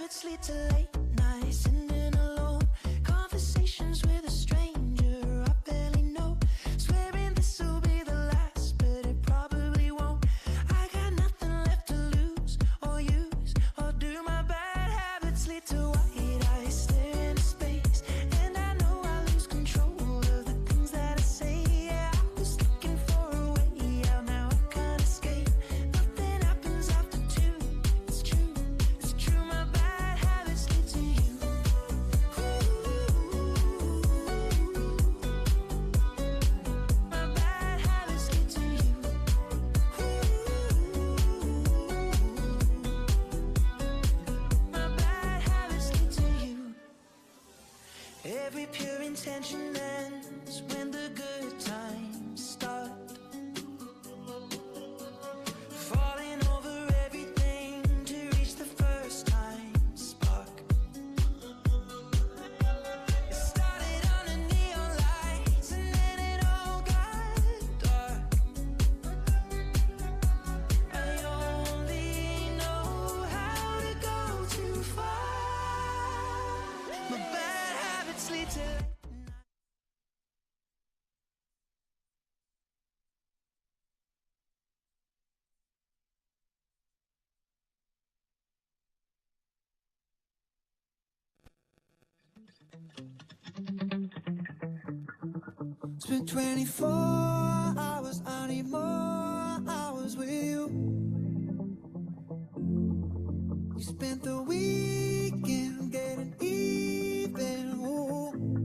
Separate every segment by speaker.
Speaker 1: habits lead to late nights, sitting alone, conversations with a stranger I barely know, swearing this will be the last, but it probably won't. I got nothing left to lose or use, or do my bad habits lead to white eyes staring into space, and I know I lose control of the things that I say. Yeah, I was looking for a way out, now I can't escape. Nothing happens after two. It's true, it's true. My bad habits lead to you. My bad habits lead to you. My bad habits lead to you. Every pure intention ends when the good times start. Falling over everything to reach the first time spark. It started under neon lights and then it all got dark. I only know how to go too far. My bad habits lead to It's been 24 hours, I need more hours with you. You spent the weekend getting even. Ooh.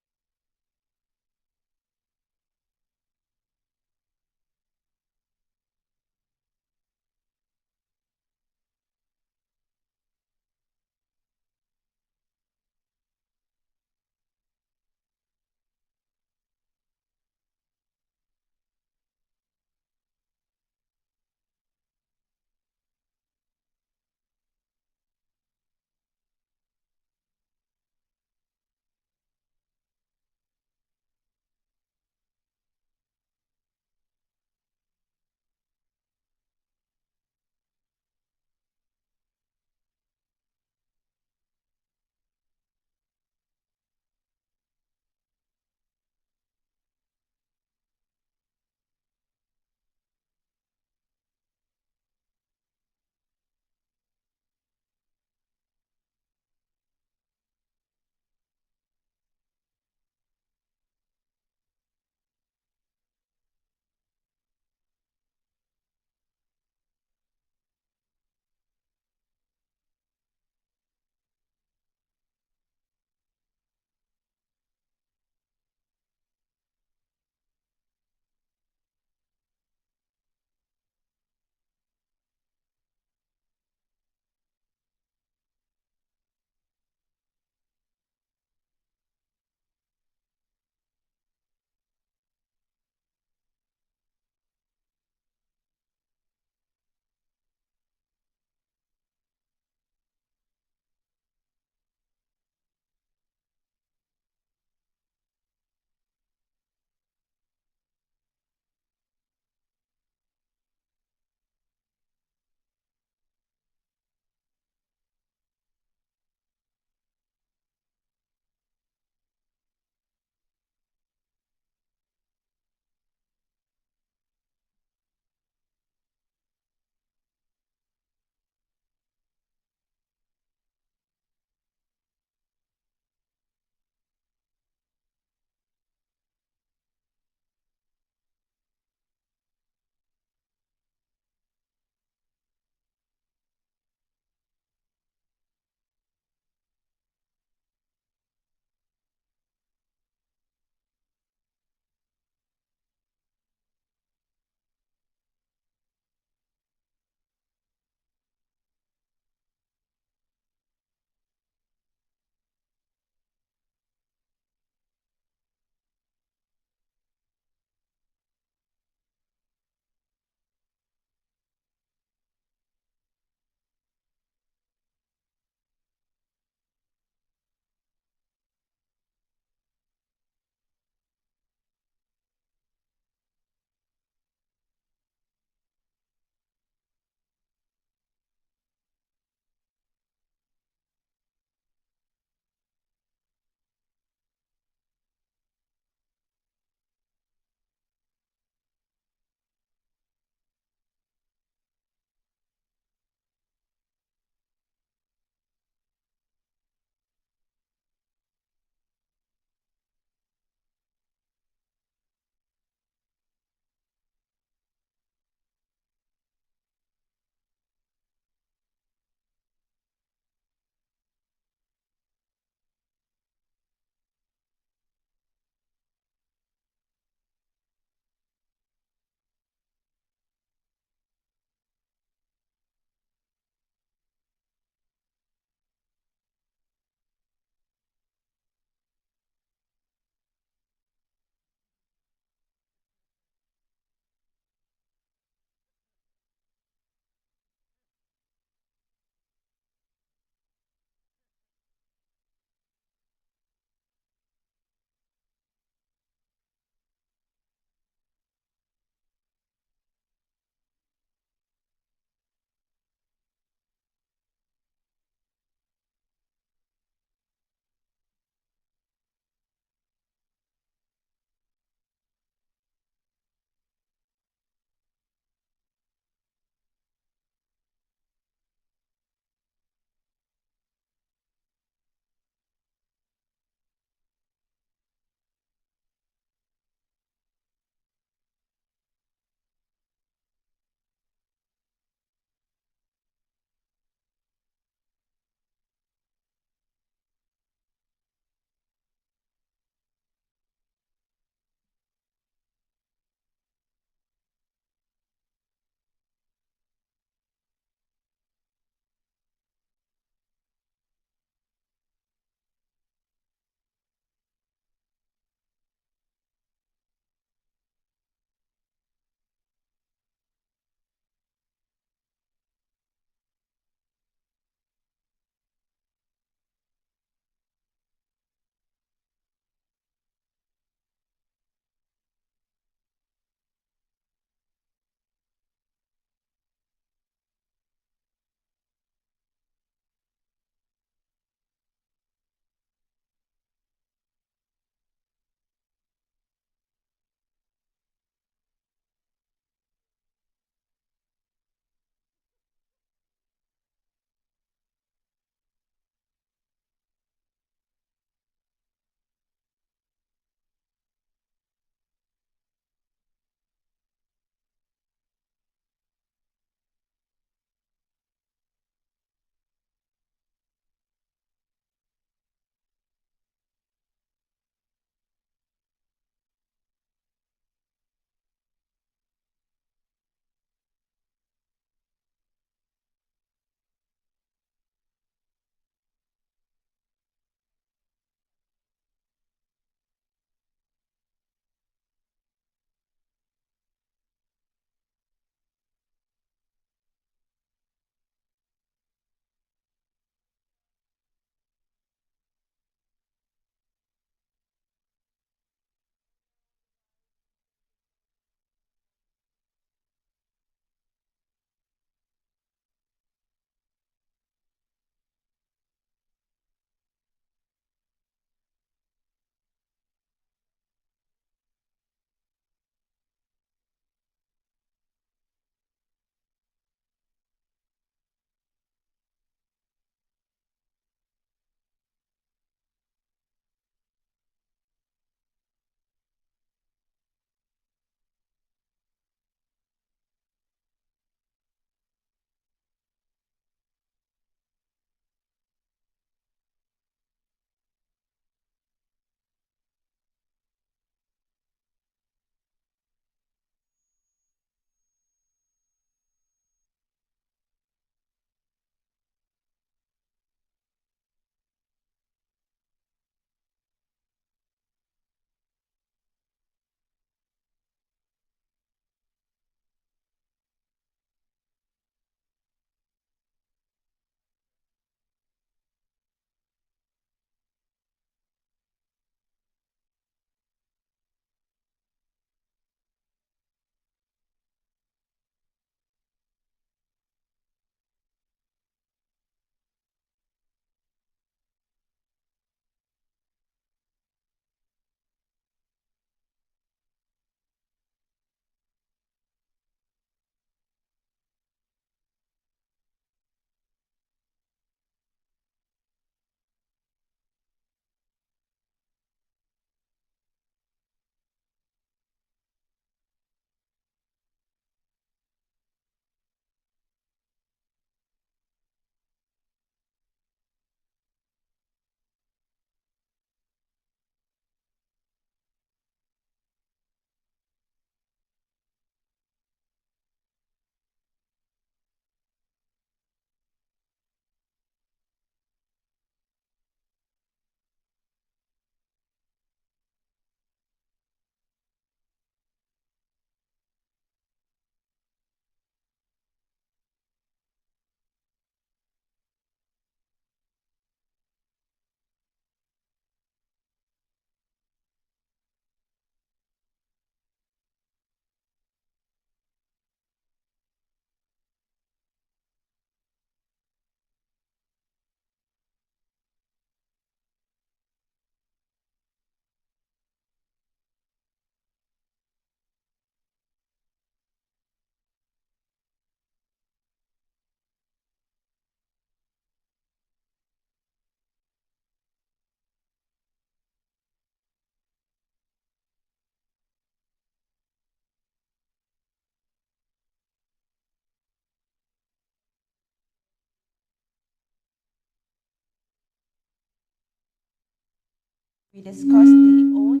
Speaker 2: We discussed the own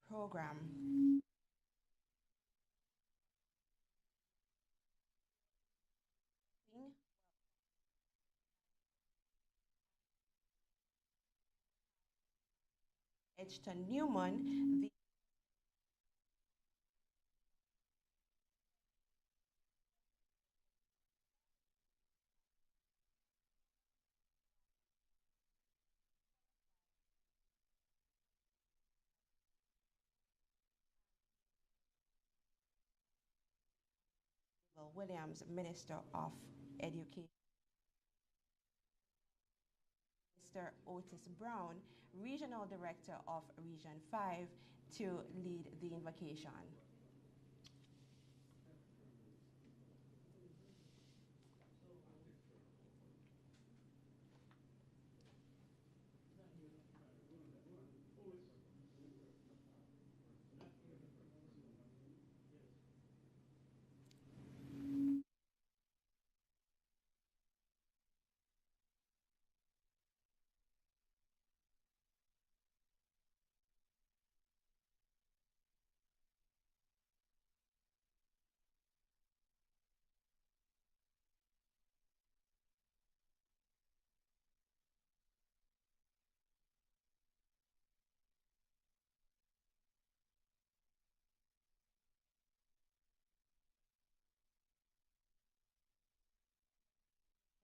Speaker 2: program. Edgerton Newman, the Williams, Minister of Education. Mr. Otis Brown, Regional Director of Region 5, to lead the invocation.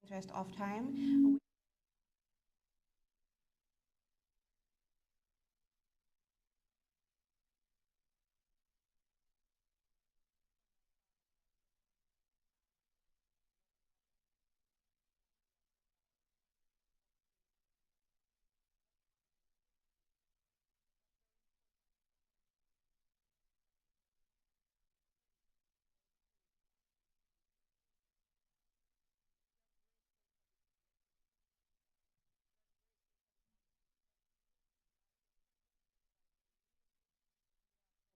Speaker 2: Interest of time.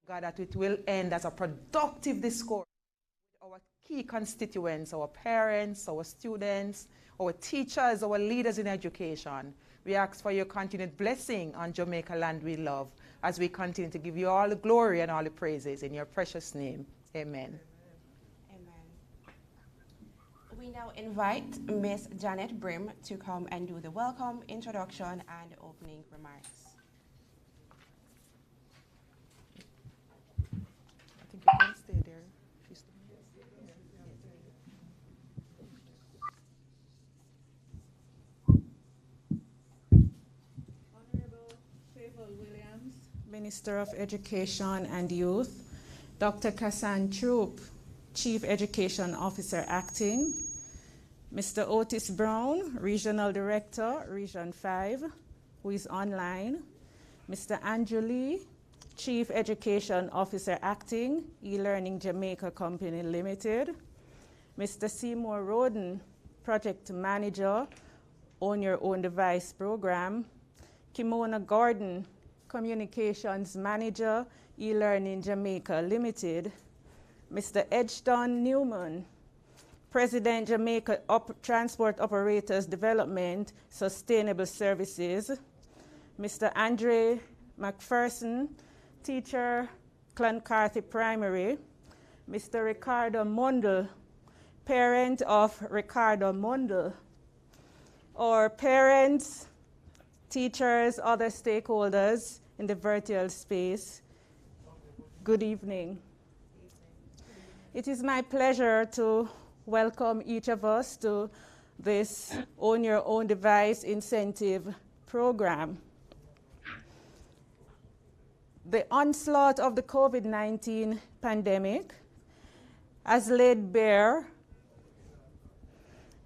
Speaker 3: God, that it will end as a productive discourse with our key constituents, our parents, our students, our teachers, our leaders in education. We ask for your continued blessing on Jamaica land we love as we continue to give you all the glory and all the praises in your precious name. Amen.
Speaker 2: Amen. We now invite Miss Janet Brim to come and do the welcome, introduction, and opening remarks.
Speaker 3: I think you can stay there.
Speaker 4: Honorable Favor Williams, Minister of Education and Youth, Dr. Kassan Troop, Chief Education Officer Acting, Mr. Otis Brown, Regional Director, Region 5, who is online, Mr. Andrew Lee, Chief Education Officer Acting, eLearning Jamaica Company Limited, Mr. Seymour Roden, Project Manager, Own Your Own Device Program, Kimona Gordon, Communications Manager, eLearning Jamaica Limited, Mr. Edgerton Newman, President Jamaica Transport Operators Development Sustainable Services, Mr. Andre McPherson, Teacher, Cloncarthy Primary, Mr. Ricardo Mundle, parent of Ricardo Mundle, or parents, teachers, other stakeholders in the virtual space, good evening. It is my pleasure to welcome each of us to this Own Your Own Device incentive program. The onslaught of the COVID-19 pandemic has laid bare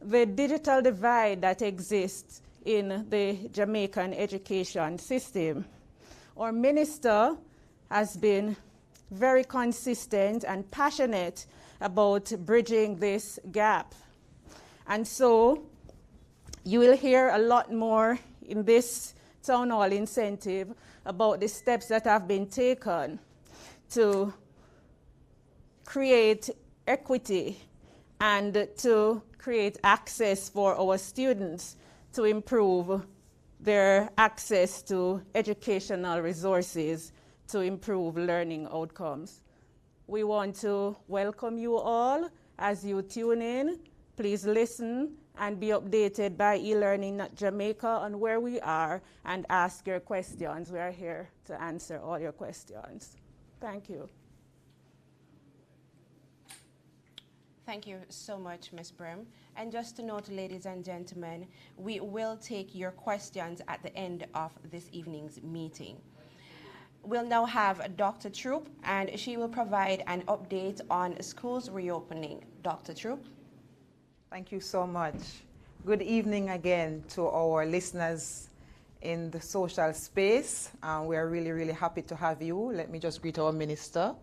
Speaker 4: the digital divide that exists in the Jamaican education system. Our minister has been very consistent and passionate about bridging this gap. And so you will hear a lot more in this town hall incentive about the steps that have been taken to create equity and to create access for our students to improve their access to educational resources to improve learning outcomes. We want to welcome you all as you tune in. Please listen and be updated by eLearning Jamaica on where we are and ask your questions. We are here to answer all your questions. Thank you.
Speaker 2: Thank you so much, Ms. Brim. And just to note, ladies and gentlemen, we will take your questions at the end of this evening's meeting. We'll now have Dr. Troop, and she will provide an update on schools reopening. Dr. Troop.
Speaker 3: Thank you so much. Good evening again to our listeners in the social space. We are really, really happy to have you. Let me just greet our minister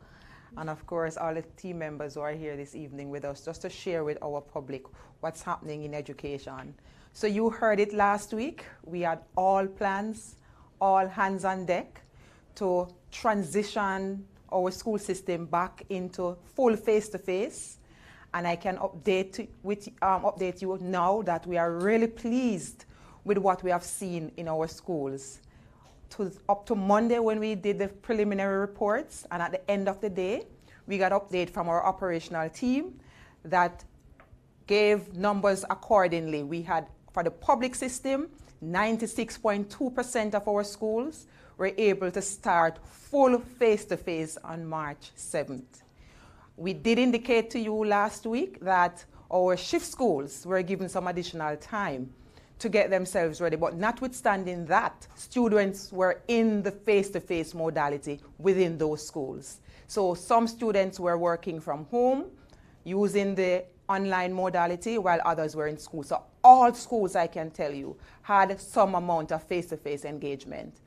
Speaker 3: and, of course, all the team members who are here this evening with us, just to share with our public what's happening in education. So you heard it last week. We had all plans, all hands on deck to transition our school system back into full face-to-face. And I can update you now that we are really pleased with what we have seen in our schools. Up to Monday when we did the preliminary reports, and at the end of the day, we got update from our operational team that gave numbers accordingly. We had, for the public system, 96.2% of our schools were able to start full face-to-face on March 7th. We did indicate to you last week that our shift schools were given some additional time to get themselves ready, but notwithstanding that, students were in the face-to-face modality within those schools. So some students were working from home using the online modality while others were in school. So all schools, I can tell you, had some amount of face-to-face engagement.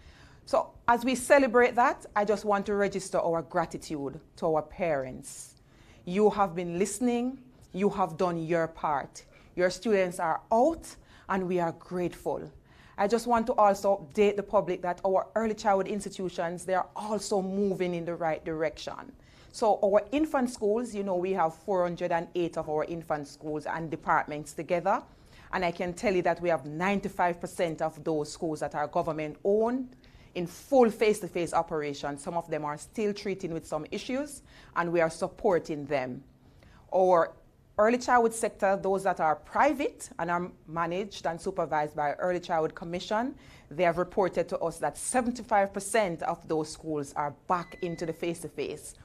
Speaker 3: So as we celebrate that, I just want to register our gratitude to our parents. You have been listening, you have done your part. Your students are out, and we are grateful. I just want to also update the public that our early childhood institutions, they are also moving in the right direction. So our infant schools, you know, we have 408 of our infant schools and departments together. And I can tell you that we have 95% of those schools that are government owned in full face-to-face operation. Some of them are still treating with some issues, and we are supporting them. Our early childhood sector, those that are private and are managed and supervised by Early Childhood Commission, they have reported to us that 75% of those schools are back into the face-to-face.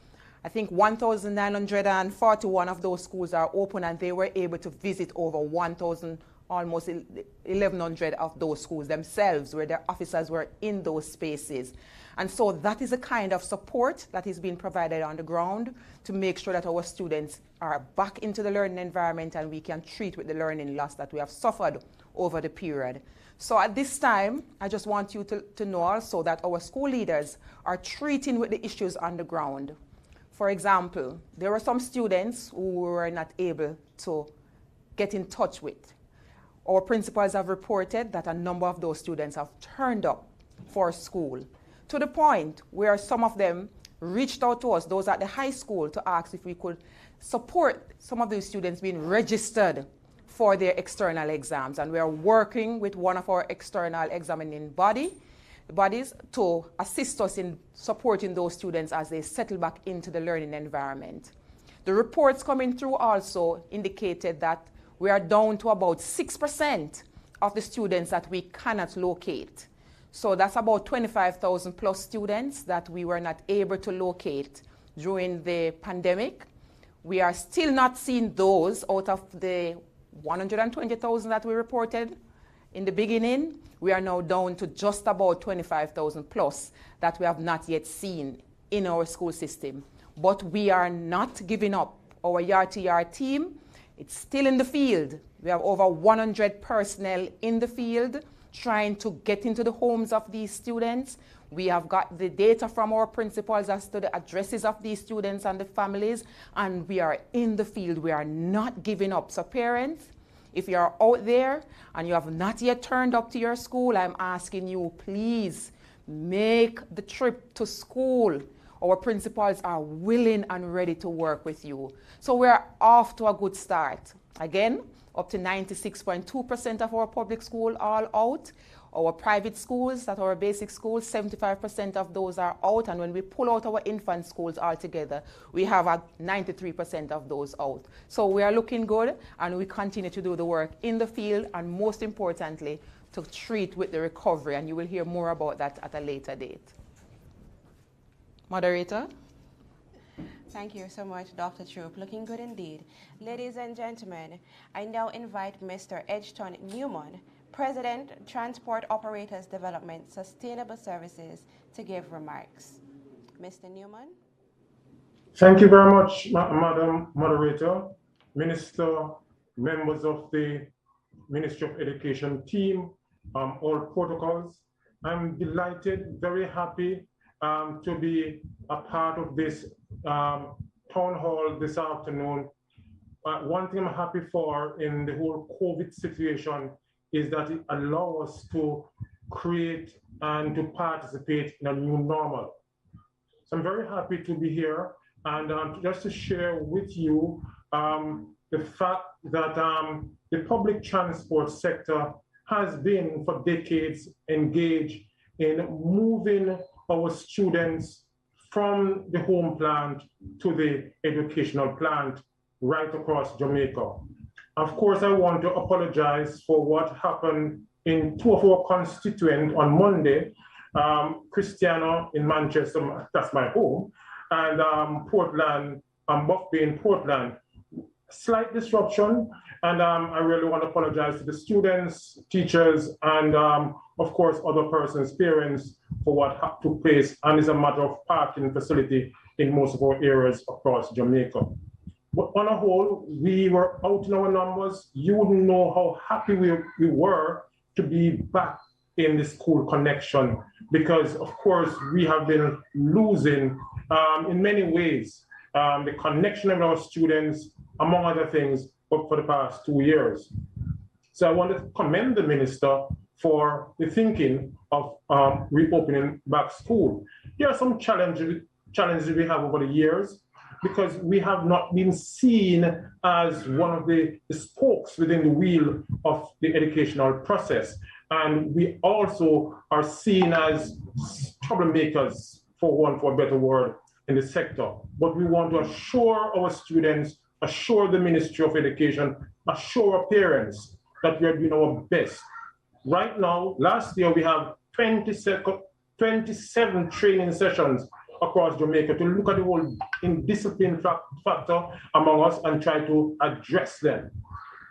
Speaker 3: I think 1,941 of those schools are open, and they were able to visit over 1,000, almost 1,100 of those schools themselves, where their officers were in those spaces. And so that is a kind of support that is being provided on the ground to make sure that our students are back into the learning environment and we can treat with the learning loss that we have suffered over the period. So at this time, I just want you to know also that our school leaders are treating with the issues on the ground. For example, there were some students who were not able to get in touch with. Our principals have reported that a number of those students have turned up for school, to the point where some of them reached out to us, those at the high school, to ask if we could support some of these students being registered for their external exams. And we are working with one of our external examining bodies to assist us in supporting those students as they settle back into the learning environment. The reports coming through also indicated that we are down to about 6% of the students that we cannot locate. So that's about 25,000 plus students that we were not able to locate during the pandemic. We are still not seeing those out of the 120,000 that we reported in the beginning. We are now down to just about 25,000 plus that we have not yet seen in our school system. But we are not giving up. Our yard-to-yard team, it's still in the field. We have over 100 personnel in the field trying to get into the homes of these students. We have got the data from our principals as to the addresses of these students and the families, and we are in the field. We are not giving up. So parents, if you are out there and you have not yet turned up to your school, I'm asking you, please make the trip to school. Our principals are willing and ready to work with you. So we're off to a good start. Again, up to 96.2% of our public school all out. Our private schools, that are our basic schools, 75% of those are out, and when we pull out our infant schools altogether, we have 93% of those out. So we are looking good, and we continue to do the work in the field, and most importantly, to treat with the recovery, and you will hear more about that at a later date. Moderator?
Speaker 2: Thank you so much, Dr. Troop. Looking good indeed. Ladies and gentlemen, I now invite Mr. Edgerton Newman, President, Transport Operators Development, Sustainable Services, to give remarks. Mr. Newman?
Speaker 5: Thank you very much, Madam Moderator, Minister, members of the Ministry of Education team, all protocols. I'm delighted, very happy to be a part of this town hall this afternoon. One thing I'm happy for in the whole COVID situation is that it allows us to create and to participate in a new normal. So I'm very happy to be here, and just to share with you the fact that the public transport sector has been for decades engaged in moving our students from the home plant to the educational plant right across Jamaica. Of course, I want to apologize for what happened in two of our constituents on Monday, Christiana in Manchester, that's my home, and Portland, Buffby in Portland. Slight disruption, and I really want to apologize to the students, teachers, and of course, other persons, parents, for what took place, and it's a matter of parking facility in most of our areas across Jamaica. But on a whole, we were out in our numbers. You wouldn't know how happy we were to be back in the school connection, because of course, we have been losing in many ways the connection of our students, among other things, for the past 2 years. So I want to commend the minister for the thinking of reopening back school. There are some challenges we have over the years, because we have not been seen as one of the spokes within the wheel of the educational process. And we also are seen as troublemakers, for a better word, in the sector. But we want to assure our students, assure the Ministry of Education, assure our parents that we are doing our best. Right now, last year, we have 27 training sessions across Jamaica to look at the whole indiscipline factor among us and try to address them.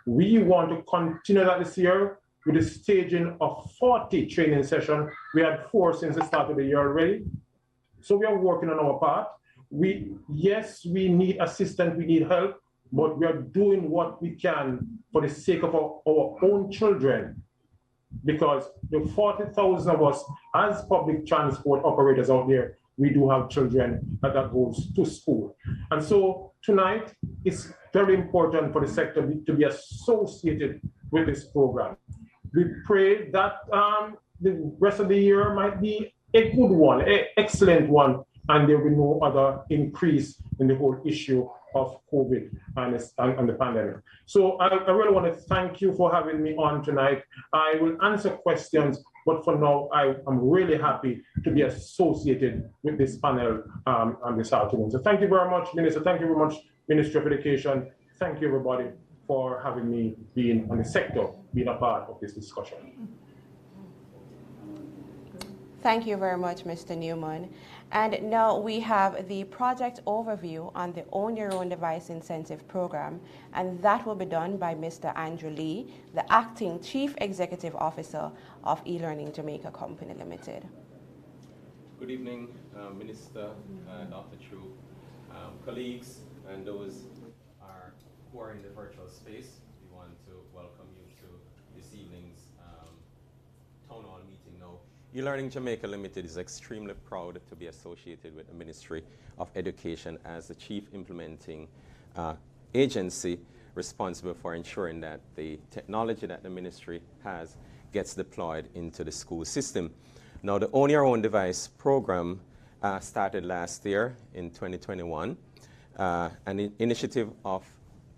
Speaker 5: We want to continue that this year with the staging of 40 training sessions. We had 4 since the start of the year already. So we are working on our part. Yes, we need assistance, we need help, but we are doing what we can for the sake of our own children, because the 40,000 of us as public transport operators out there, we do have children that goes to school. And so tonight, it's very important for the sector to be associated with this program. We pray that the rest of the year might be a good one, an excellent one, and there will be no other increase in the whole issue of COVID and the pandemic. So I really want to thank you for having me on tonight. I will answer questions, but for now, I'm really happy to be associated with this panel on this afternoon. So thank you very much, Minister. Thank you very much, Ministry of Education. Thank you, everybody, for having me being on the sector, being a part of this discussion.
Speaker 2: Thank you very much, Mr. Newman. And now we have the project overview on the Own Your Own Device Incentive Program, and that will be done by Mr. Andrew Lee, the Acting Chief Executive Officer of eLearning Jamaica Company Limited.
Speaker 6: Good evening, Minister, Dr. True, colleagues, and those who are in the virtual space. We want to welcome you to this evening's town hall meeting. Now, eLearning Jamaica Limited is extremely proud to be associated with the Ministry of Education as the chief implementing agency responsible for ensuring that the technology that the ministry has gets deployed into the school system. Now, the Own Your Own Device program started last year in 2021, an initiative of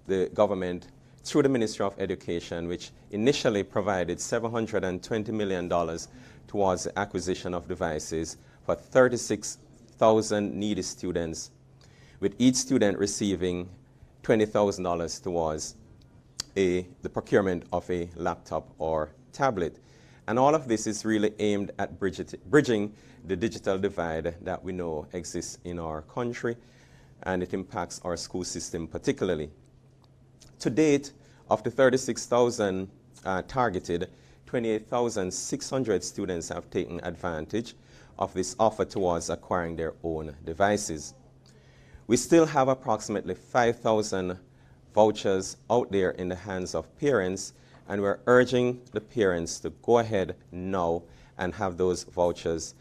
Speaker 6: the government through the Ministry of Education, which initially provided $720 million towards the acquisition of devices for 36,000 needy students, with each student receiving $20,000 towards the procurement of a laptop or tablet. And all of this is really aimed at bridging the digital divide that we know exists in our country, and it impacts our school system particularly. To date, of the 36,000 targeted, 28,600 students have taken advantage of this offer towards acquiring their own devices. We still have approximately 5,000 vouchers out there in the hands of parents, and we're urging the parents to go ahead now and have those vouchers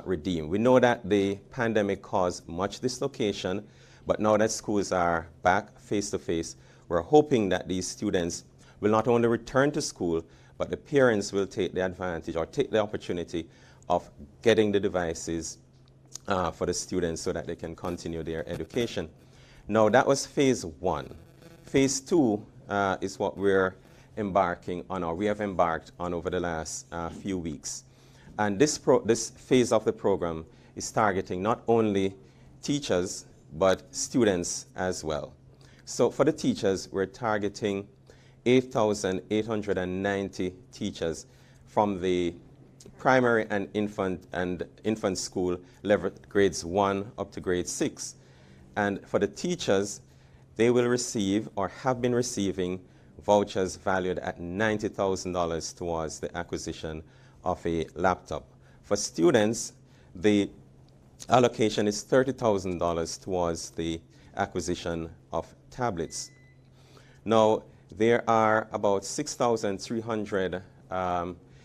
Speaker 6: redeemed. We know that the pandemic caused much dislocation, but now that schools are back face-to-face, we're hoping that these students will not only return to school, but the parents will take the advantage or take the opportunity of getting the devices for the students so that they can continue their education. Now, that was phase one. Phase two is what we're embarking on, or we have embarked on over the last few weeks. And this phase of the program is targeting not only teachers, but students as well. So for the teachers, we're targeting 8,890 teachers from the primary and infant school level, grades 1 up to grade 6. And for the teachers, they will receive or have been receiving vouchers valued at $90,000 towards the acquisition of a laptop. For students, the allocation is $30,000 towards the acquisition of tablets. Now, there are about 6,300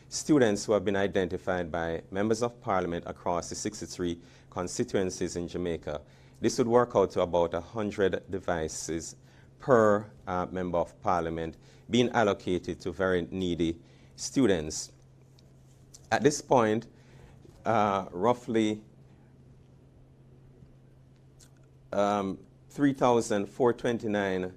Speaker 6: students who have been identified by members of parliament across the 63 constituencies in Jamaica. This would work out to about 100 devices per member of parliament being allocated to very needy students. At this point, roughly 3,429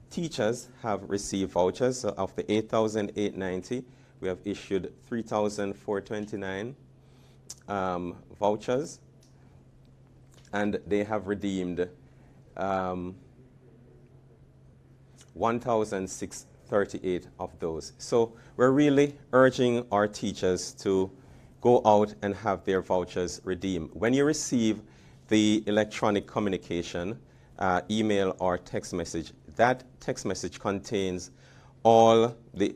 Speaker 6: teachers have received vouchers. So of the 8,890, we have issued 3,429 vouchers, and they have redeemed 1,638 of those. So we're really urging our teachers to go out and have their vouchers redeemed. When you receive the electronic communication, email or text message, that text message contains all the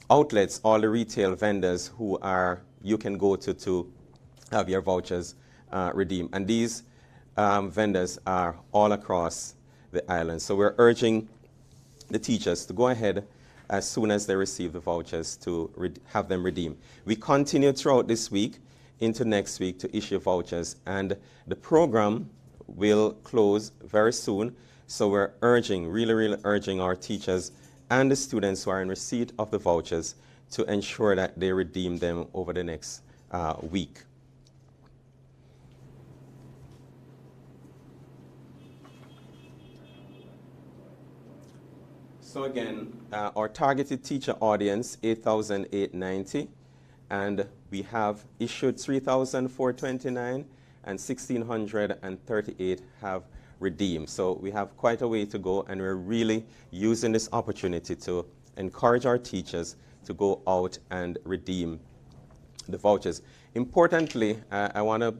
Speaker 6: outlets, all the retail vendors who you can go to have your vouchers redeemed. And these vendors are all across the island. So we're urging the teachers to go ahead as soon as they receive the vouchers to have them redeemed. We continue throughout this week into next week to issue vouchers, and the program will close very soon. So we're really urging our teachers and the students who are in receipt of the vouchers to ensure that they redeem them over the next week. So again, our targeted teacher audience, 8,890, and we have issued 3,429 and 1,638 have redeemed. So we have quite a way to go, and we're really using this opportunity to encourage our teachers to go out and redeem the vouchers. Importantly, I want to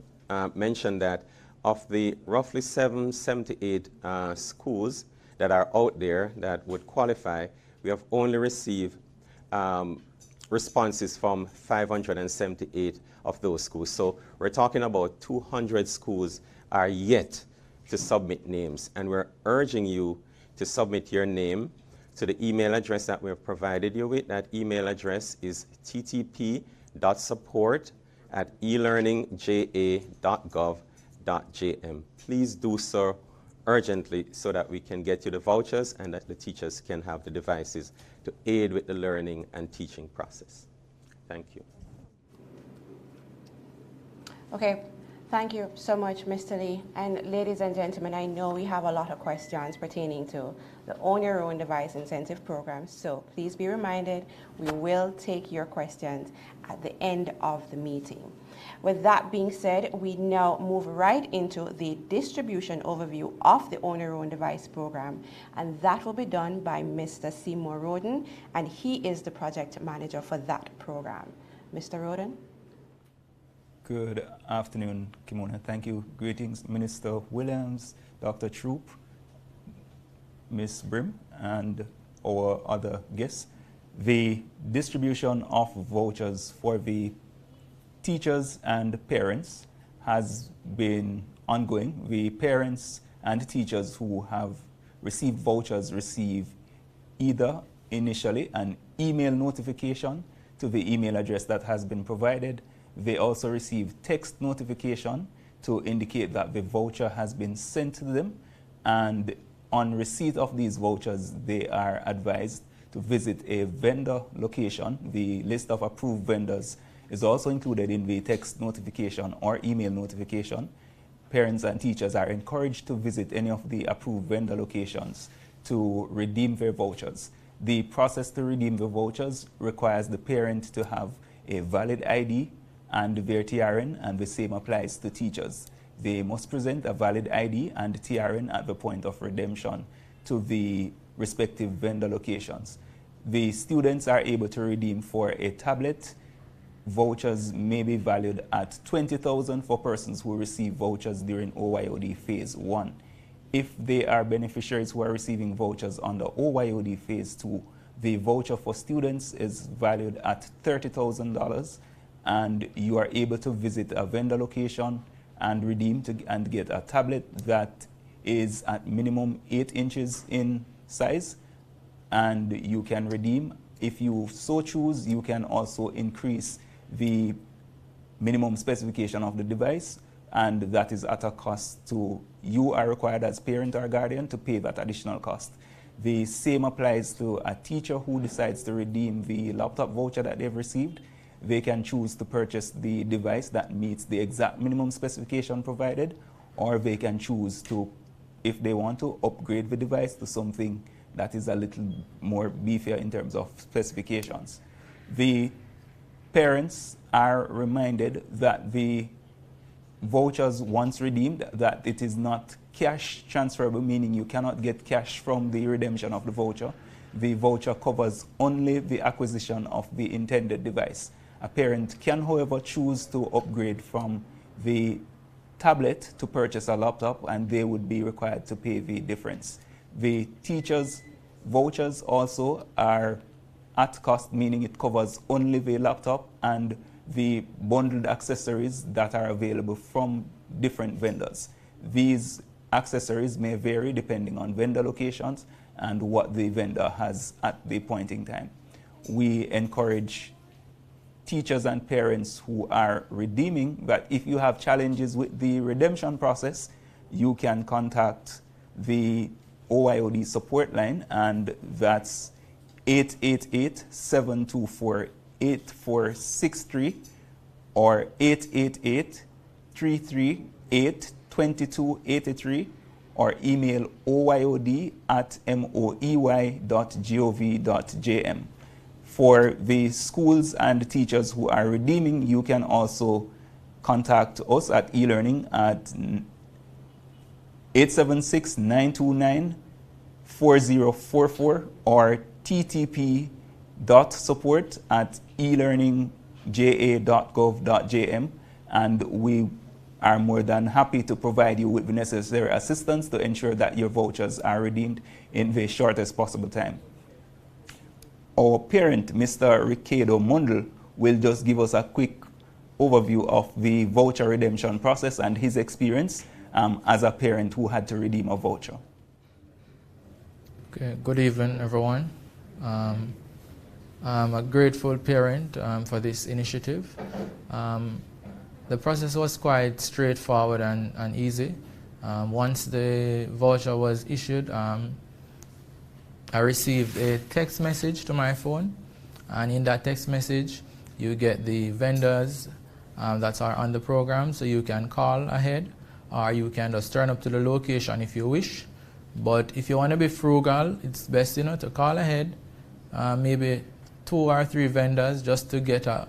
Speaker 6: mention that of the roughly 778 schools that are out there that would qualify, we have only received responses from 578 of those schools. So we're talking about 200 schools are yet to submit names, and we're urging you to submit your name to the email address that we've provided you with. That email address is ttp.support@elearningja.gov.jm. Please do so urgently so that we can get you the vouchers and that the teachers can have the devices to aid with the learning and teaching process. Thank you.
Speaker 2: Okay, Thank you so much, Mr. Lee. And ladies and gentlemen, I know we have a lot of questions pertaining to the Own Your Own Device Incentive Program. So please be reminded, we will take your questions at the end of the meeting. With that being said, we now move right into the distribution overview of the Own Your Own Device program, and that will be done by Mr. Seymour Roden, and he is the project manager for that program. Mr. Roden?
Speaker 7: Good afternoon, Kimona. Thank you. Greetings, Minister Williams, Dr. Troop, Ms. Brim, and our other guests. The distribution of vouchers for the teachers and parents has been ongoing. The parents and teachers who have received vouchers receive either initially an email notification to the email address that has been provided. They also receive text notification to indicate that the voucher has been sent to them, and on receipt of these vouchers, they are advised to visit a vendor location. The list of approved vendors is also included in the text notification or email notification. Parents and teachers are encouraged to visit any of the approved vendor locations to redeem their vouchers. The process to redeem the vouchers requires the parent to have a valid ID and their TRN, and the same applies to teachers. They must present a valid ID and TRN at the point of redemption to the respective vendor locations. The students are able to redeem for a tablet. Vouchers may be valued at $20,000 for persons who receive vouchers during OYOD Phase 1. If they are beneficiaries who are receiving vouchers under OYOD Phase 2, the voucher for students is valued at $30,000, and you are able to visit a vendor location and redeem and get a tablet that is at minimum 8 inches in size, and you can redeem. If you so choose, you can also increase the minimum specification of the device, and that is at a cost to you are required as parent or guardian to pay that additional cost. The same applies to a teacher who decides to redeem the laptop voucher that they've received. They can choose to purchase the device that meets the exact minimum specification provided, or they can choose to, if they want to, upgrade the device to something that is a little more beefier in terms of specifications. The parents are reminded that the vouchers, once redeemed, that it is not cash transferable, meaning you cannot get cash from the redemption of the voucher. The voucher covers only the acquisition of the intended device. A parent can, however, choose to upgrade from the tablet to purchase a laptop, and they would be required to pay the difference. The teachers' vouchers also are at cost, meaning it covers only the laptop and the bundled accessories that are available from different vendors. These accessories may vary depending on vendor locations and what the vendor has at the point in time. We encourage teachers and parents who are redeeming that if you have challenges with the redemption process, you can contact the OYOD support line, and that's 888-724-8463 or 888-338-2283, or email oyod@moey.gov.jm. For the schools and teachers who are redeeming, you can also contact us at eLearning at 876-929-4044 or ttp.support@elearningja.gov.jm, and we are more than happy to provide you with the necessary assistance to ensure that your vouchers are redeemed in the shortest possible time. Our parent, Mr. Ricardo Mundel, will just give us a quick overview of the voucher redemption process and his experience as a parent who had to redeem a voucher.
Speaker 8: Okay, good evening, everyone. I'm a grateful parent for this initiative. The process was quite straightforward and easy. Once the voucher was issued, I received a text message to my phone, and in that text message, you get the vendor's that are on the program, so you can call ahead, or you can just turn up to the location if you wish. But if you want to be frugal, it's best, to call ahead, maybe 2 or 3 vendors, just to get an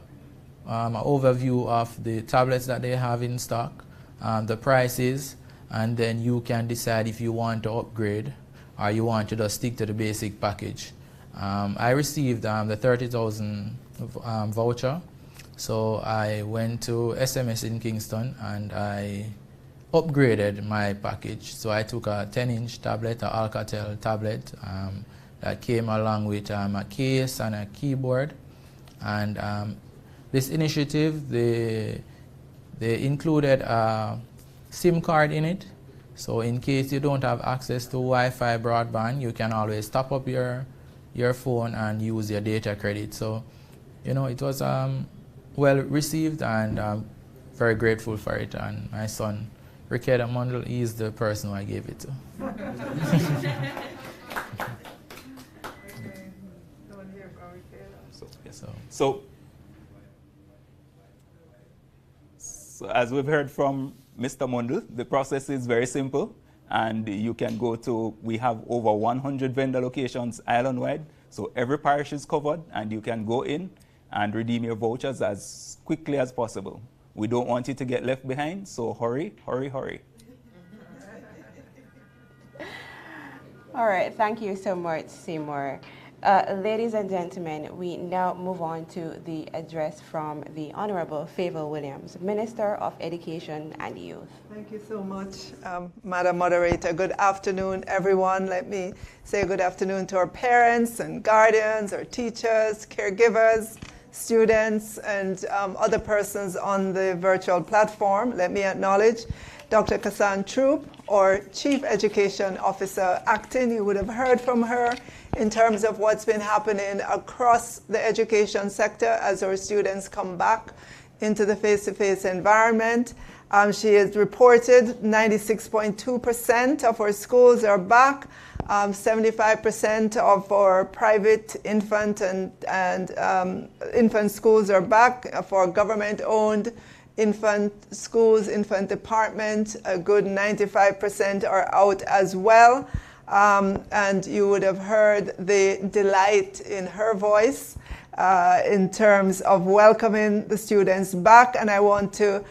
Speaker 8: overview of the tablets that they have in stock, the prices, and then you can decide if you want to upgrade or you want to just stick to the basic package. I received the 30,000 voucher, so I went to SMS in Kingston and I upgraded my package. So I took a 10-inch tablet, an Alcatel tablet, that came along with a case and a keyboard. And this initiative, they included a SIM card in it. So in case you don't have access to Wi-Fi broadband, you can always top up your phone and use your data credit. So, it was well received, and I'm very grateful for it. And my son, Ricardo Mundell, is the person who I gave it to.
Speaker 7: So as we've heard from Mr. Mundell, the process is very simple, and you can go to, we have over 100 vendor locations island-wide, so every parish is covered, and you can go in and redeem your vouchers as quickly as possible. We don't want you to get left behind, so hurry, hurry, hurry.
Speaker 2: All right, thank you so much, Seymour. Ladies and gentlemen, we now move on to the address from the Honorable Favour Williams, Minister of Education and Youth.
Speaker 9: Thank you so much, Madam Moderator. Good afternoon, everyone. Let me say good afternoon to our parents and guardians, our teachers, caregivers, students, and other persons on the virtual platform. Let me acknowledge Dr. Cassandra Troop, our Chief Education Officer acting. You would have heard from her in terms of what's been happening across the education sector as our students come back into the face-to-face environment. She has reported 96.2% of our schools are back. 75% of our private infant and infant schools are back. For government-owned infant schools, infant department, a good 95% are out as well. And you would have heard the delight in her voice in terms of welcoming the students back. And I want to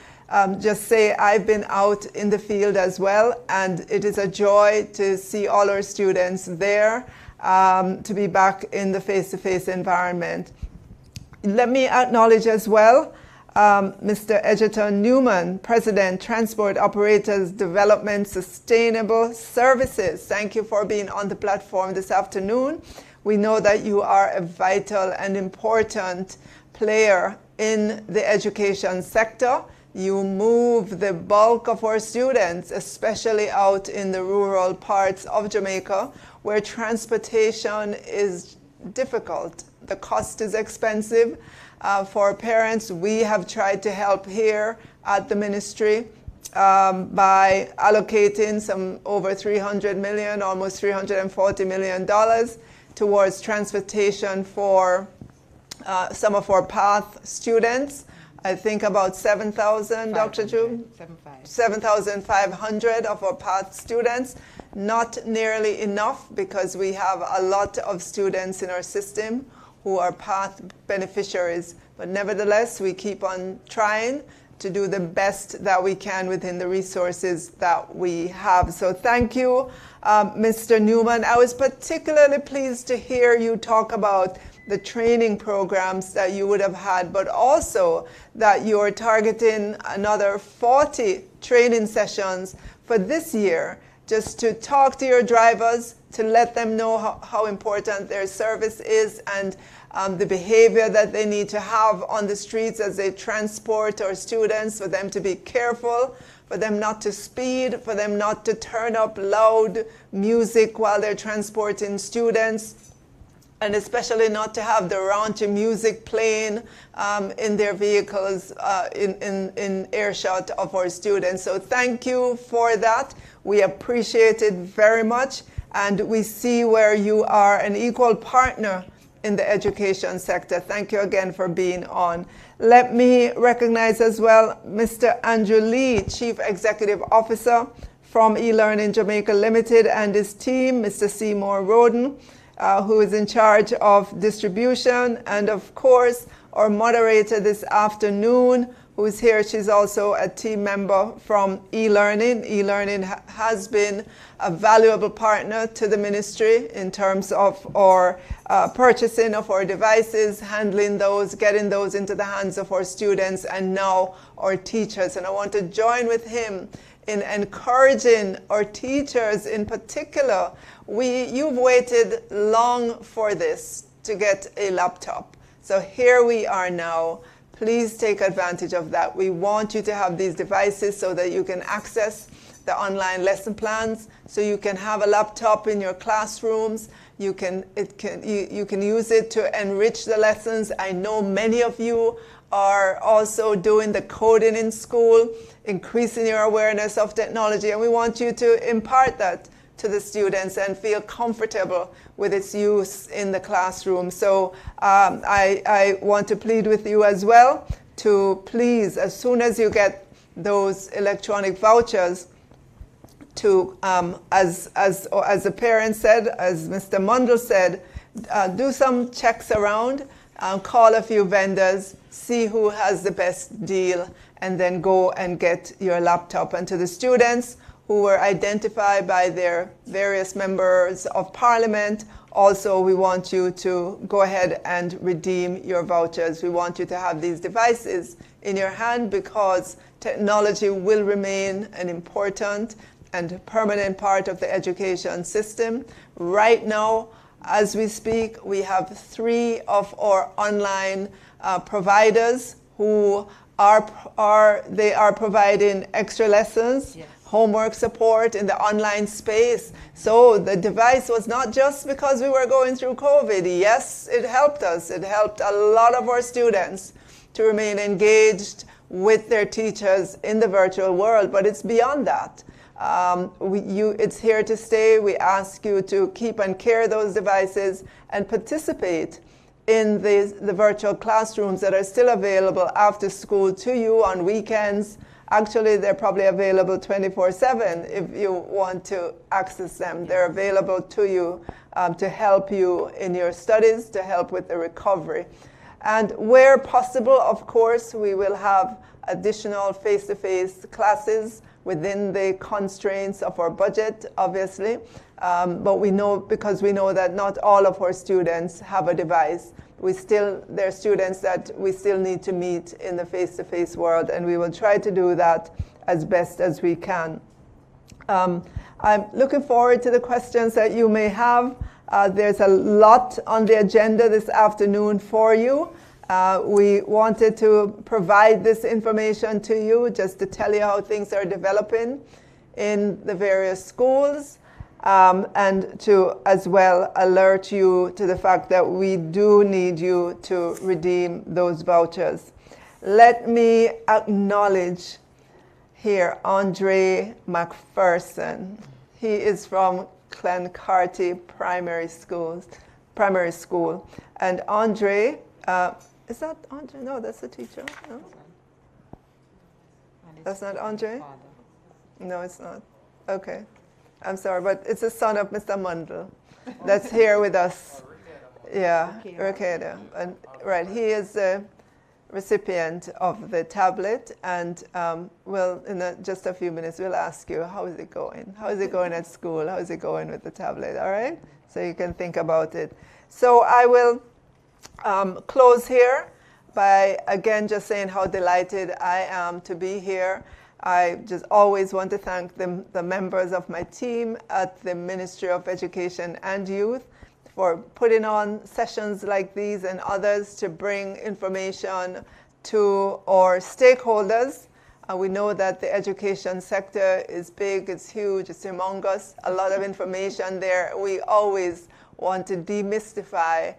Speaker 9: just say I've been out in the field as well, and it is a joy to see all our students there, to be back in the face-to-face environment. Let me acknowledge as well Mr. Egerton Newman, President, Transport Operators Development Sustainable Services. Thank you for being on the platform this afternoon. We know that you are a vital and important player in the education sector. You move the bulk of our students, especially out in the rural parts of Jamaica, where transportation is difficult. The cost is expensive. For parents, we have tried to help here at the ministry by allocating some over $300 million, almost $340 million towards transportation for some of our PATH students. I think about 7,000, Dr. Drew? 7,500 of our PATH students. Not nearly enough, because we have a lot of students in our system who are PATH beneficiaries. But nevertheless, we keep on trying to do the best that we can within the resources that we have. So thank you, Mr. Newman. I was particularly pleased to hear you talk about the training programs that you would have had, but also that you're targeting another 40 training sessions for this year, just to talk to your drivers, to let them know how important their service is, and the behavior that they need to have on the streets as they transport our students, for them to be careful, for them not to speed, for them not to turn up loud music while they're transporting students, and especially not to have the raunchy music playing in their vehicles in earshot of our students. So thank you for that. We appreciate it very much, and we see where you are an equal partner in the education sector. Thank you again for being on. Let me recognize as well Mr. Andrew Lee, Chief Executive Officer from eLearning Jamaica Limited, and his team, Mr. Seymour Roden, who is in charge of distribution, and of course, our moderator this afternoon, who is here. She's also a team member from eLearning. eLearning has been a valuable partner to the ministry in terms of our purchasing of our devices, handling those, getting those into the hands of our students, and now our teachers. And I want to join with him in encouraging our teachers in particular. You've waited long for this to get a laptop. So here we are now. Please take advantage of that. We want you to have these devices so that you can access the online lesson plans, so you can have a laptop in your classrooms. You can use it to enrich the lessons. I know many of you are also doing the coding in school, increasing your awareness of technology, and we want you to impart that to the students and feel comfortable with its use in the classroom. So I want to plead with you as well to please, as soon as you get those electronic vouchers, to, as the parent said, as Mr. Mundell said, do some checks around, call a few vendors, see who has the best deal, and then go and get your laptop. And to the students who were identified by their various members of parliament, also we want you to go ahead and redeem your vouchers. We want you to have these devices in your hand because technology will remain an important and permanent part of the education system. Right now, as we speak, we have 3 of our online providers who are providing extra lessons, yes, homework support in the online space. So the device was not just because we were going through COVID. Yes, it helped us. It helped a lot of our students to remain engaged with their teachers in the virtual world, but it's beyond that. It's here to stay. We ask you to keep and care those devices and participate in the virtual classrooms that are still available after school to you on weekends. Actually, they're probably available 24/7 if you want to access them. They're available to you to help you in your studies, to help with the recovery. And where possible, of course, we will have additional face-to-face classes within the constraints of our budget, obviously. But we know, because we know that not all of our students have a device. There are students that we still need to meet in the face-to-face world, and we will try to do that as best as we can. I'm looking forward to the questions that you may have. There's a lot on the agenda this afternoon for you. We wanted to provide this information to you just to tell you how things are developing in the various schools, and to as well alert you to the fact that we do need you to redeem those vouchers. Let me acknowledge here Andre McPherson. He is from Clancarty Primary School. And Andre, is that Andre? No, that's the teacher. No? That's not Andre? No, it's not. Okay. I'm sorry, but it's the son of Mr. Mundell that's here with us. Yeah, Rakeda. And right, he is the recipient of the tablet, and in just a few minutes we'll ask you, how is it going? How is it going at school? How is it going with the tablet? All right, so you can think about it. So I will close here by again just saying how delighted I am to be here. I just always want to thank the members of my team at the Ministry of Education and Youth for putting on sessions like these and others to bring information to our stakeholders. We know that the education sector is big, it's huge, it's humongous, a lot of information there. We always want to demystify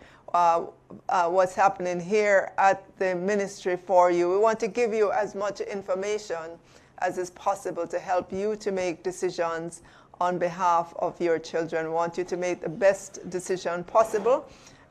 Speaker 9: what's happening here at the ministry for you. We want to give you as much information as is possible to help you to make decisions on behalf of your children. We want you to make the best decision possible,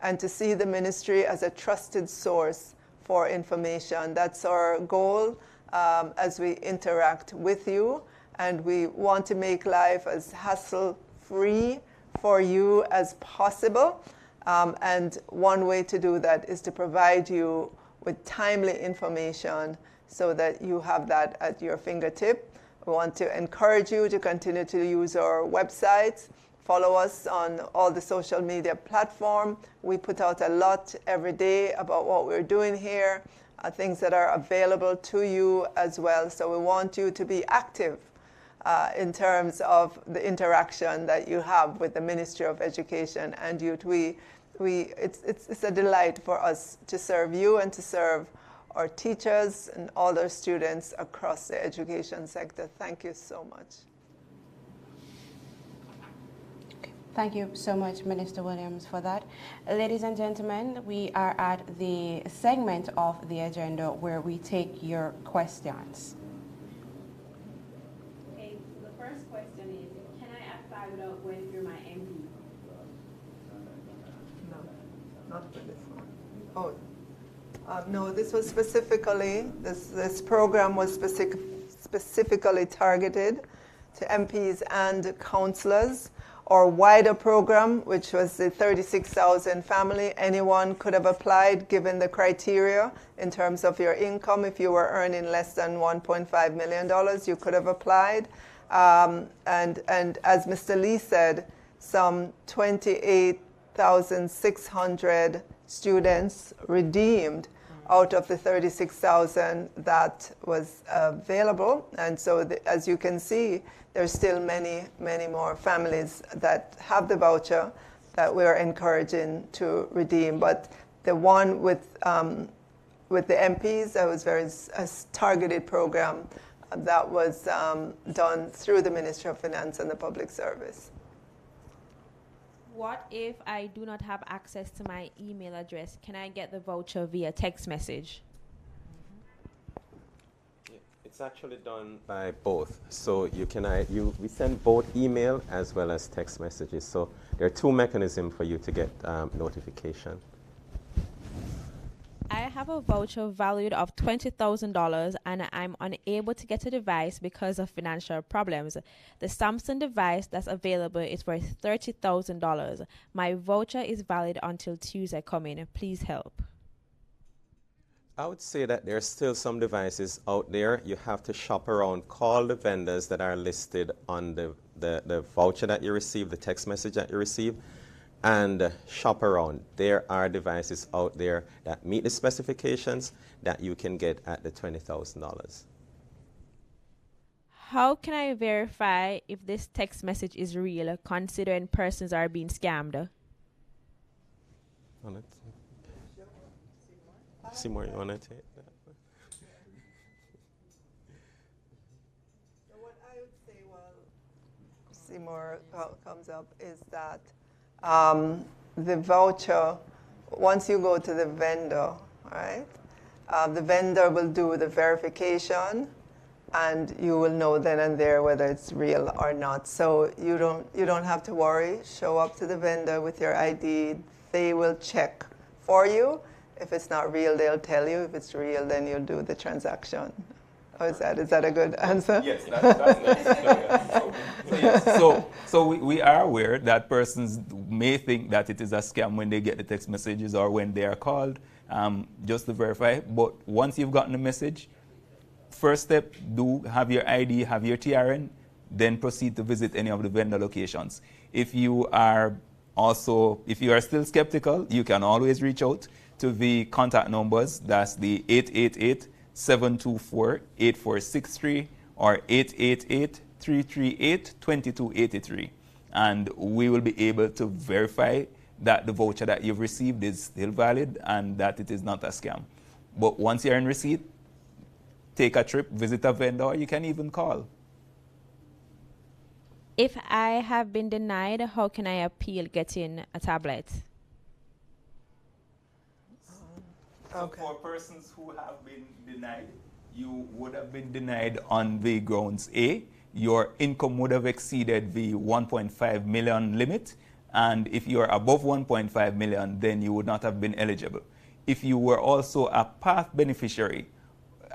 Speaker 9: and to see the ministry as a trusted source for information. That's our goal as we interact with you, and we want to make life as hassle-free for you as possible. And one way to do that is to provide you with timely information so that you have that at your fingertip. We want to encourage you to continue to use our websites. Follow us on all the social media platforms. We put out a lot every day about what we're doing here, things that are available to you as well. So we want you to be active in terms of the interaction that you have with the Ministry of Education and Youth. It's a delight for us to serve you and to serve our teachers and all our students across the education sector. Thank you so much.
Speaker 2: Thank you so much, Minister Williams, for that. Ladies and gentlemen, we are at the segment of the agenda where we take your questions.
Speaker 10: Okay, so the first question is, can I apply without going through my MP?
Speaker 9: No, not for this one. Oh, no, this was specifically, this program was specifically targeted to MPs and councillors. Our wider program, which was the 36,000 family, anyone could have applied given the criteria in terms of your income. If you were earning less than $1.5 million, you could have applied. And as Mr. Lee said, some 28,600 students redeemed out of the 36,000 that was available. And so as you can see, there's still many, many more families that have the voucher that we're encouraging to redeem. But the one with the MPs, that was a targeted program that was done through the Ministry of Finance and the Public Service.
Speaker 10: What if I do not have access to my email address? Can I get the voucher via text message?
Speaker 6: It's actually done by both. So we send both email as well as text messages. So there are two mechanisms for you to get notification.
Speaker 10: I have a voucher valued of $20,000 and I'm unable to get a device because of financial problems. The Samsung device that's available is for $30,000. My voucher is valid until Tuesday coming. Please help.
Speaker 6: I would say that there are still some devices out there. You have to shop around, call the vendors that are listed on the voucher that you receive, the text message that you receive, and shop around. There are devices out there that meet the specifications that you can get at the $20,000.
Speaker 10: How can I verify if this text message is real, considering persons are being scammed?
Speaker 6: Seymour, you want to take that?
Speaker 9: So what I would say while Seymour comes up is that the voucher, once you go to the vendor, right, the vendor will do the verification and you will know then and there whether it's real or not. So you don't have to worry. Show up to the vendor with your ID. They will check for you. If it's not real, they'll tell you. If it's real, then you'll do the transaction. Oh, is that a good answer?
Speaker 7: Yes, that's necessary. So we are aware that persons may think that it is a scam when they get the text messages or when they are called, just to verify. But once you've gotten the message, first step, do have your ID, have your TRN, then proceed to visit any of the vendor locations. If you are still skeptical, you can always reach out to the contact numbers. That's the 888-724-8463 or 888-338-2283. And we will be able to verify that the voucher that you've received is still valid and that it is not a scam. But once you're in receipt, take a trip, visit a vendor, or you can even call.
Speaker 10: If I have been denied, how can I appeal getting a tablet?
Speaker 7: So for persons who have been denied, you would have been denied on the grounds A, your income would have exceeded the 1.5 million limit, And if you are above 1.5 million, then you would not have been eligible. If you were also a path beneficiary,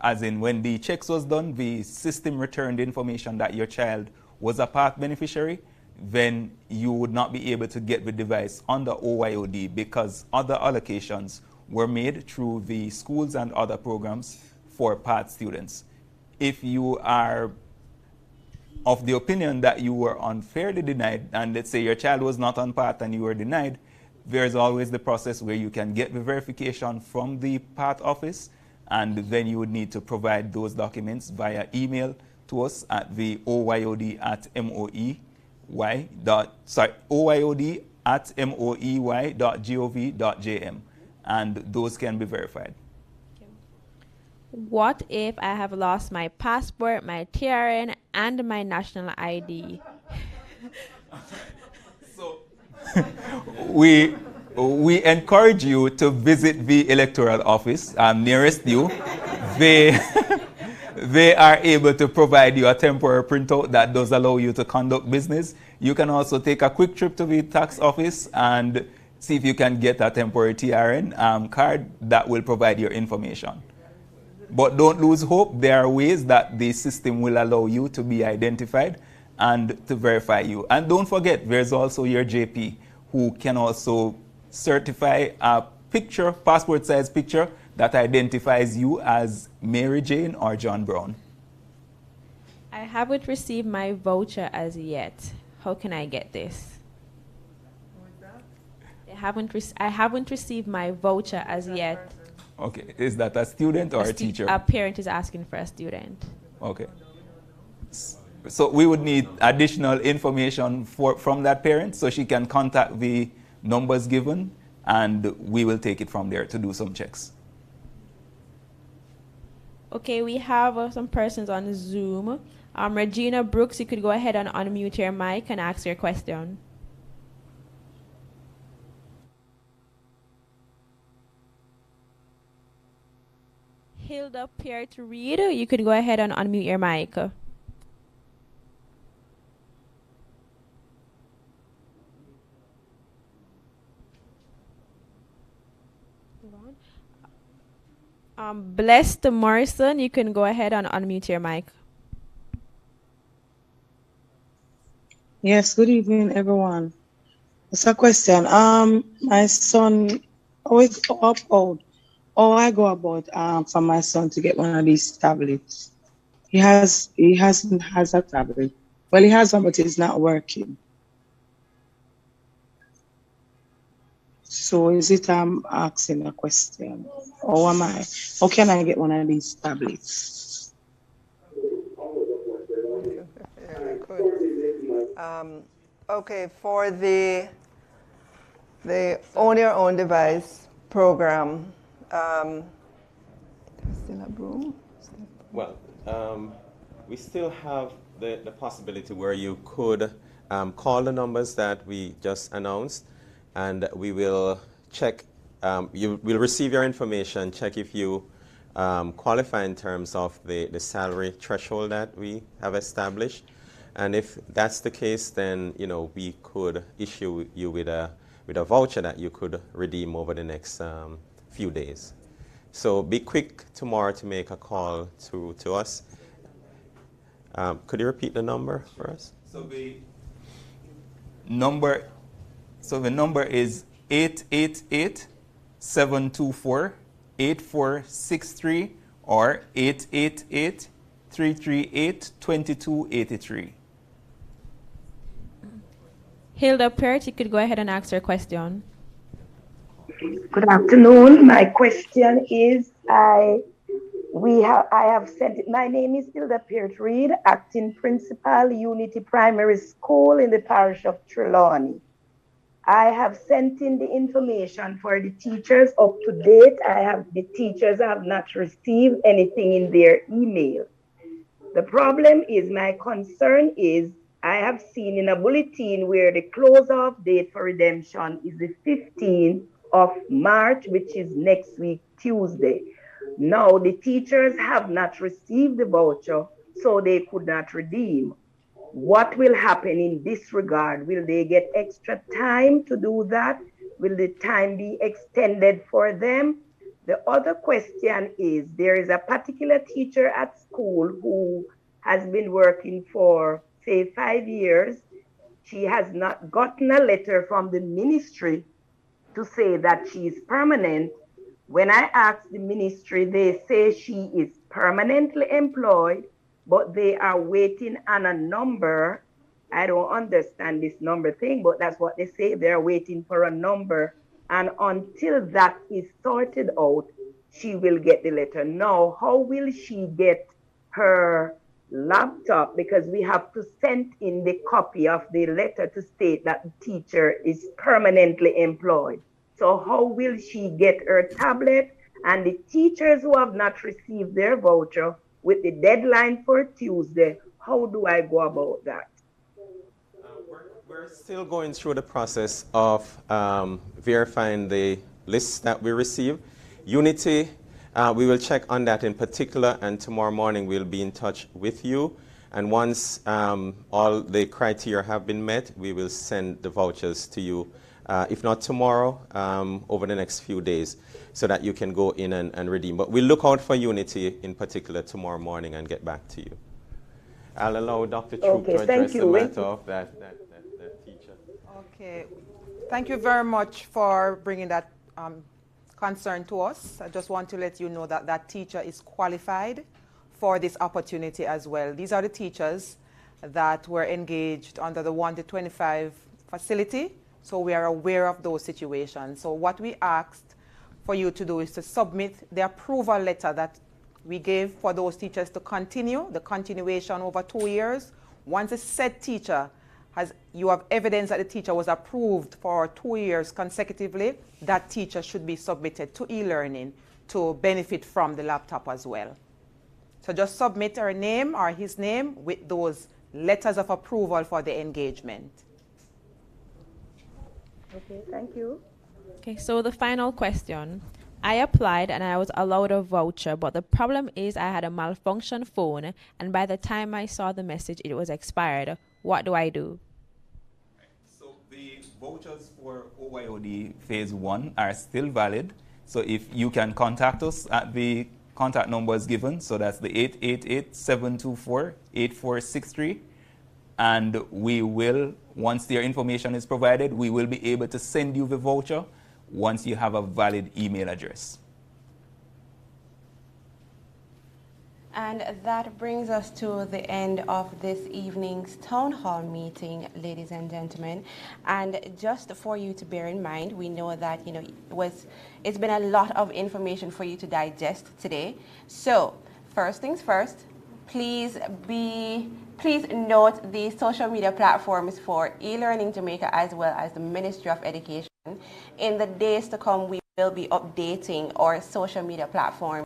Speaker 7: as in when the checks was done, the system returned information that your child was a path beneficiary, then you would not be able to get the device under OYOD because other allocations were made through the schools and other programs for PATH students. If you are of the opinion that you were unfairly denied, and let's say your child was not on PATH and you were denied, there's always the process where you can get the verification from the PATH office, and then you would need to provide those documents via email to us at the oyod@moey.gov.jm, and those can be verified.
Speaker 10: What if I have lost my passport, my TRN, and my national ID?
Speaker 7: So we encourage you to visit the electoral office nearest you. They are able to provide you a temporary printout that does allow you to conduct business. You can also take a quick trip to the tax office and see if you can get a temporary TRN card that will provide your information. But don't lose hope. There are ways that the system will allow you to be identified and to verify you. And don't forget, there's also your JP, who can also certify a picture, passport size picture, that identifies you as Mary Jane or John Brown.
Speaker 10: I haven't received my voucher as yet. How can I get this? I haven't received my voucher as yet.
Speaker 7: Okay, is that a student or a teacher?
Speaker 10: A parent is asking for a student.
Speaker 7: Okay. So we would need additional information from that parent so she can contact the numbers given, and we will take it from there to do some checks.
Speaker 10: Okay, we have some persons on Zoom. Regina Brooks, you could go ahead and unmute your mic and ask your question. Hilda Peart Reed, you could go ahead and unmute your mic. Blessed Morrison, you can go ahead and unmute your mic.
Speaker 11: Yes, good evening, everyone. It's a question. My son always uphold. I go about for my son to get one of these tablets. He has a tablet. Well, he has one, but it's not working. So is it asking a question? Or am I? How can I get one of these tablets?
Speaker 9: Very good. Okay, for the Own Your Own Device program, still a broom?
Speaker 6: Well, we still have the possibility where you could call the numbers that we just announced, and we will check. You will receive your information, check if you qualify in terms of the salary threshold that we have established. And if that's the case, then we could issue you with a voucher that you could redeem over the next few days. So be quick tomorrow to make a call to us. Could you repeat the number for us?
Speaker 7: So the number is 888-724-8463 or 888-338-2283.
Speaker 10: Hilda Peart, you could go ahead and ask your question.
Speaker 12: Good afternoon. My question is, I have sent it. My name is Hilda Peart Reed, acting principal, Unity Primary School in the parish of Trelawney. I have sent in the information for the teachers up to date. The teachers have not received anything in their email. The problem is, my concern is, I have seen in a bulletin where the close-off date for redemption is the 15th of March, which is next week, Tuesday. Now, the teachers have not received the voucher, so they could not redeem. What will happen in this regard? Will they get extra time to do that? Will the time be extended for them? The other question is, there is a particular teacher at school who has been working for, say, 5 years. She has not gotten a letter from the ministry to say that she is permanent. When I ask the ministry, they say she is permanently employed, but they are waiting on a number. I don't understand this number thing, but that's what they say. They're waiting for a number. And until that is sorted out, she will get the letter. Now, how will she get her laptop? Because we have to send in the copy of the letter to state that the teacher is permanently employed. So how will she get her tablet? And the teachers who have not received their voucher with the deadline for Tuesday, how do I go about that?
Speaker 6: We're still going through the process of verifying the lists that we receive. Unity, we will check on that in particular, and tomorrow morning we'll be in touch with you. And once all the criteria have been met, we will send the vouchers to you, if not tomorrow, over the next few days, so that you can go in and redeem. But we'll look out for Unity in particular tomorrow morning and get back to you. I'll allow Dr. Troop to address the matter of that teacher.
Speaker 3: Okay. Thank you very much for bringing that concern to us. I just want to let you know that that teacher is qualified for this opportunity as well. These are the teachers that were engaged under the 1 to 25 facility, so we are aware of those situations. So what we asked for you to do is to submit the approval letter that we gave for those teachers to continue, the continuation over 2 years. Once a said teacher you have evidence that the teacher was approved for 2 years consecutively, that teacher should be submitted to e-learning to benefit from the laptop as well. So just submit her name or his name with those letters of approval for the engagement.
Speaker 12: Okay, thank you.
Speaker 10: Okay, so the final question. I applied and I was allowed a voucher, but the problem is I had a malfunction phone, and by the time I saw the message, it was expired. What do I do?
Speaker 7: So the vouchers for OYOD Phase 1 are still valid. So if you can contact us at the contact numbers given, so that's the 888-724-8463, and we will, once their information is provided, we will be able to send you the voucher once you have a valid email address.
Speaker 2: And that brings us to the end of this evening's town hall meeting, ladies and gentlemen. And just for you to bear in mind, we know that it's been a lot of information for you to digest today. So first things first, please note the social media platforms for eLearning Jamaica as well as the Ministry of Education. In the days to come, we will be updating our social media platform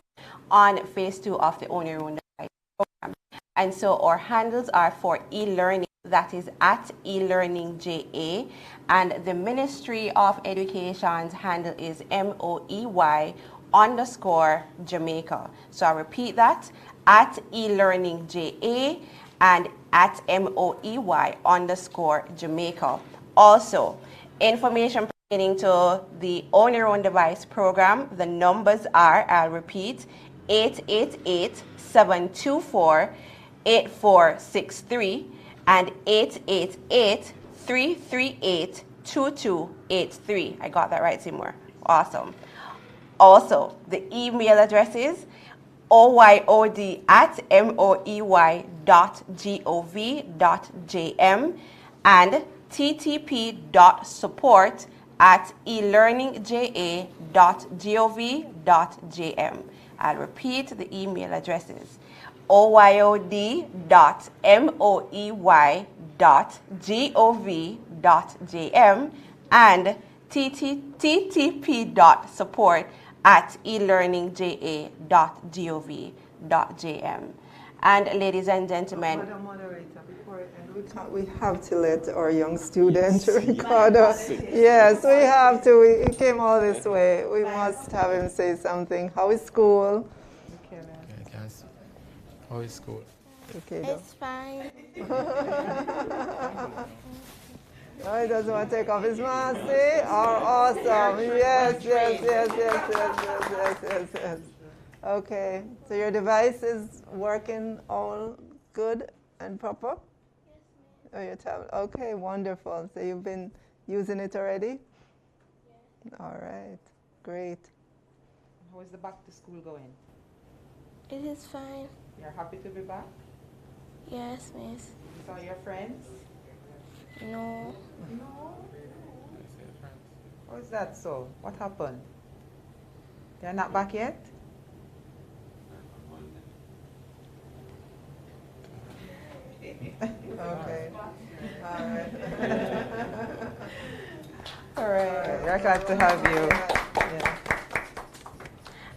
Speaker 2: on Phase 2 of the Own Your Own Device program. And so our handles are for eLearning, that is at eLearningJA, and the Ministry of Education's handle is MOEY_Jamaica. So I'll repeat that, at eLearningJA and at MOEY_Jamaica. Also, information pertaining to the Own Your Own Device program, the numbers are, I'll repeat, 888-724-8463 and 888-338-2283. I got that right, Seymour. Awesome. Also, the email address is oyod@moey.gov.jm and ttp.support@elearningja.gov.jm. I'll repeat the email addresses: oyod@moey.gov.jm and ttp.support@elearningja.gov.jm. And ladies and gentlemen,
Speaker 9: Madam Moderator, before I end, we have to let our young student record us. Yes, we have to. He came all this way. We must have him say something. How is school?
Speaker 8: How is school?
Speaker 9: Okay,
Speaker 13: It's fine.
Speaker 9: Oh, he doesn't want to take off his mask, see? Oh, awesome. Yes, yes, yes, yes, yes, yes, yes, yes, yes. Okay, so your device is working all good and proper? Oh, your tablet. Okay, wonderful. So you've been using it already? Yes. All right, great.
Speaker 3: How is the back to school going?
Speaker 13: It is fine.
Speaker 3: You're happy to be back?
Speaker 13: Yes, miss.
Speaker 3: You saw your friends?
Speaker 13: No.
Speaker 3: No? How is that so? What happened? They're not back yet?
Speaker 9: Okay. All right.
Speaker 3: All right. We're glad to have you. Yeah.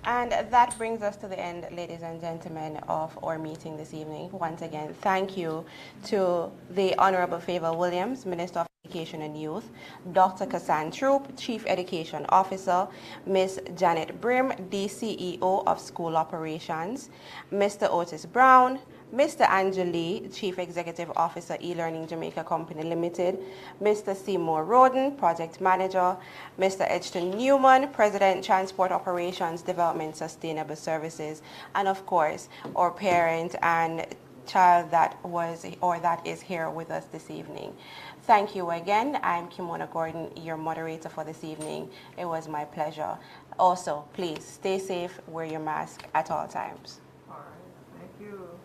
Speaker 2: And that brings us to the end, ladies and gentlemen, of our meeting this evening. Once again, thank you to the Honorable Favor Williams, Minister of Education and Youth, Dr. Kassan Troop, Chief Education Officer, Ms. Janet Brim, DCEO of School Operations, Mr. Otis Brown, Mr. Angel Lee, Chief Executive Officer, E-Learning Jamaica Company Limited, Mr. Seymour Roden, Project Manager, Mr. Edgston Newman, President, Transport Operations, Development Sustainable Services, and of course, our parent and child that was or that is here with us this evening. Thank you again. I'm Kimona Gordon, your moderator for this evening. It was my pleasure. Also, please stay safe, wear your mask at all times.
Speaker 9: All right, thank you.